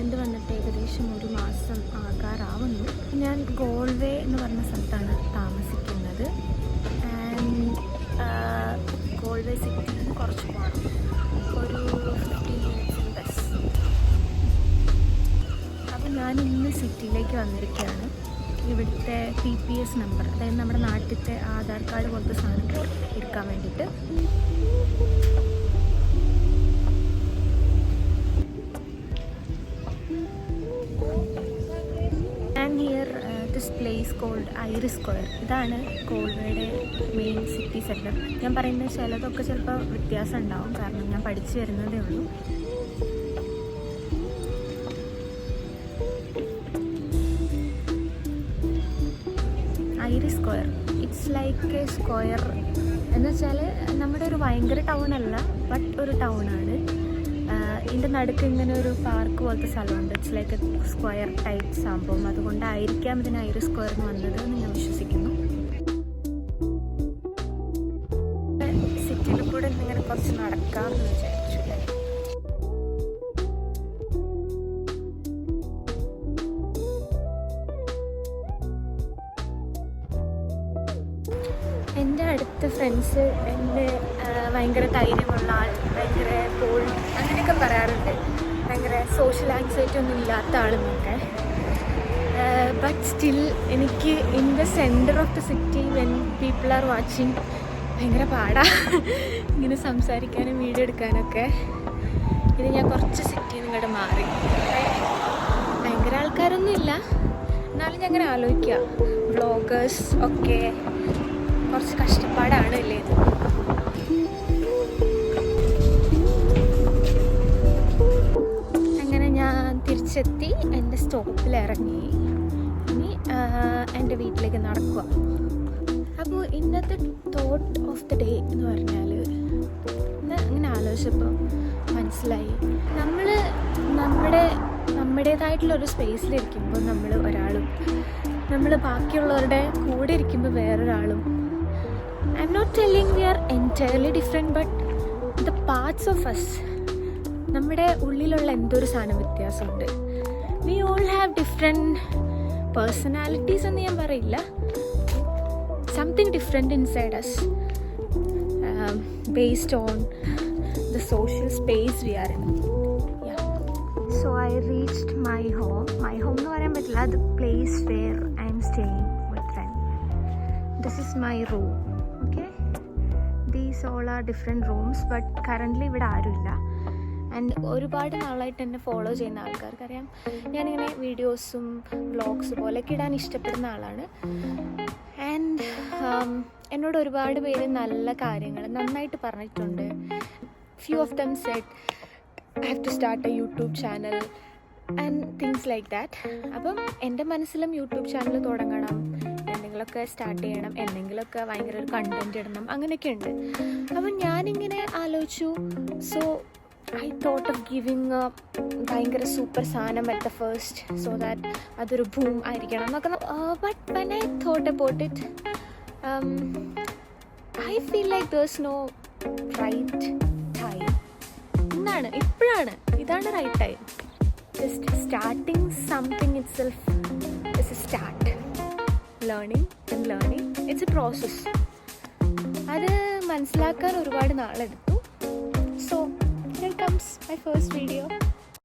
Iceland വന്നിട്ട് ഏകദേശം 1 മാസം ആകാറാവുന്നു. ഞാൻ ഗോൾവേ എന്ന് പറഞ്ഞ സ്ഥലത്താണ് താമസിക്കുന്നത്. ആൻഡ് ഗോൾവേ സിറ്റിയിൽ നിന്ന് കുറച്ച് പോകണം, ഒരു 15 മിനിറ്റ്സ് ബസ്. അപ്പോൾ ഞാൻ ഇന്ന് സിറ്റിയിലേക്ക് വന്നിരിക്കുകയാണ്. ഇവിടുത്തെ PPS നമ്പർ, അതായത് നമ്മുടെ നാട്ടിലത്തെ ആധാർ കാർഡ് പോലത്തെ സാധനം എടുക്കാൻ വേണ്ടിയിട്ട്. And here this place called Iris square. ഇതാണ് ഗോൾവേയുടെ മെയിൻ സിറ്റി സെൻറ്റർ. ഞാൻ പറയുന്നത് ചിലതൊക്കെ ചിലപ്പോൾ വ്യത്യാസം ഉണ്ടാവും, കാരണം ഞാൻ പഠിച്ചു വരുന്നതേ ഉള്ളൂ. Iris square, it's like A square എന്ന് വെച്ചാൽ നമ്മുടെ ഒരു ഭയങ്കര ടൗൺ അല്ല, ബട്ട് ഒരു ടൗണാണ്. ഇതിൻ്റെ നടുക്ക് ഇങ്ങനെ ഒരു പാർക്ക് പോലത്തെ സ്ഥലമുണ്ട്. It's like A square type സംഭവം. അതുകൊണ്ടായിരിക്കാം ഇതിന് ഐറിസ് സ്ക്വയർ എന്ന് വന്നത് എന്ന് ഞാൻ വിശ്വസിക്കുന്നു. സിറ്റിയിൽ കൂടെ ഇങ്ങനെ കുറച്ച് നടക്കാമെന്ന് വിചാരിച്ചു. എൻ്റെ അടുത്ത ഫ്രണ്ട്സ് എൻ്റെ ഭയങ്കര ധൈര്യമുള്ള ആൾ, ഭയങ്കര ബോൾഡ് അങ്ങനെയൊക്കെ പറയാറുണ്ട്, ഭയങ്കര സോഷ്യൽ ആങ്സൈറ്റി ഒന്നും ഇല്ലാത്ത ആളെന്നൊക്കെ. ബട്ട് സ്റ്റിൽ എനിക്ക് in the centre of the city when people are watching ഭയങ്കര പാടാ ഇങ്ങനെ സംസാരിക്കാനും വീഡിയോ എടുക്കാനൊക്കെ. ഇത് ഞാൻ കുറച്ച് സിറ്റിയിൽ നിന്ന് ഇങ്ങോട്ട് മാറി. ഭയങ്കര ആൾക്കാരൊന്നും ഇല്ല, എന്നാലും ഞാൻ അങ്ങനെ ആലോചിക്കുക, വ്ളോഗേഴ്സ് ഒക്കെ കുറച്ച് കഷ്ടപ്പാടാണ് അല്ലേ ഇത്. അങ്ങനെ ഞാൻ തിരിച്ചെത്തി, എൻ്റെ സ്റ്റോപ്പിൽ ഇറങ്ങി. ഇനി എൻ്റെ വീട്ടിലേക്ക് നടക്കുക. അപ്പോൾ ഇന്നത്തെ തോട്ട് ഓഫ് ദ ഡേ എന്ന് പറഞ്ഞാൽ, ഇന്ന് അങ്ങനെ ആലോചിച്ചപ്പോൾ മനസ്സിലായി, നമ്മൾ നമ്മുടേതായിട്ടുള്ളൊരു സ്പേസിലിരിക്കുമ്പോൾ നമ്മൾ ഒരാളും, നമ്മൾ ബാക്കിയുള്ളവരുടെ കൂടെ ഇരിക്കുമ്പോൾ വേറൊരാളും. I'm not telling we are entirely different, but the parts of us, നമ്മുടെ ഉള്ളിലുള്ള എന്തൊരു സാധനം വ്യത്യാസമുണ്ട്. We all have different personalities എന്ന് ഞാൻ പറയില്ല, something different inside us, based on the social space we are in. Yeah. So I reached my home എന്ന് പറയാൻ പറ്റില്ല, the place where I am staying with them. This is my room. Okay, these all are different rooms, but currently ഇവിടെ ആരുമില്ല. And ഒരുപാട് നാളായിട്ട് എന്നെ follow ചെയ്യുന്ന ആൾക്കാർക്കറിയാം, ഞാനിങ്ങനെ വീഡിയോസും വ്ളോഗ്സ് പോലെയൊക്കെ ഇടാൻ ഇഷ്ടപ്പെടുന്ന ആളാണ്. ആൻഡ് എന്നോട് ഒരുപാട് പേര് നല്ല കാര്യങ്ങൾ നന്നായിട്ട് പറഞ്ഞിട്ടുണ്ട്. Few of them said I have to start a YouTube channel and things like that. അപ്പം എൻ്റെ മനസ്സിലും യൂട്യൂബ് ചാനൽ തുടങ്ങണം, എന്തെങ്കിലുമൊക്കെ സ്റ്റാർട്ട് ചെയ്യണം, എന്തെങ്കിലുമൊക്കെ ഭയങ്കര ഒരു കണ്ടൻറ് ഇടണം, അങ്ങനെയൊക്കെ ഉണ്ട്. അപ്പം ഞാനിങ്ങനെ ആലോചിച്ചു, so I thought of giving ഭയങ്കര സൂപ്പർ സാധനം at the first, so that അതൊരു ബൂം ആയിരിക്കണം എന്നൊക്കെ. But when I thought about it, I feel like there's no right time. ഇതാണ് right time. Just starting something itself is a start. Learning, it's a process. അത് മനസ്സിലാക്കാൻ ഒരുപാട് നാളെടുത്തു. So here comes my first video.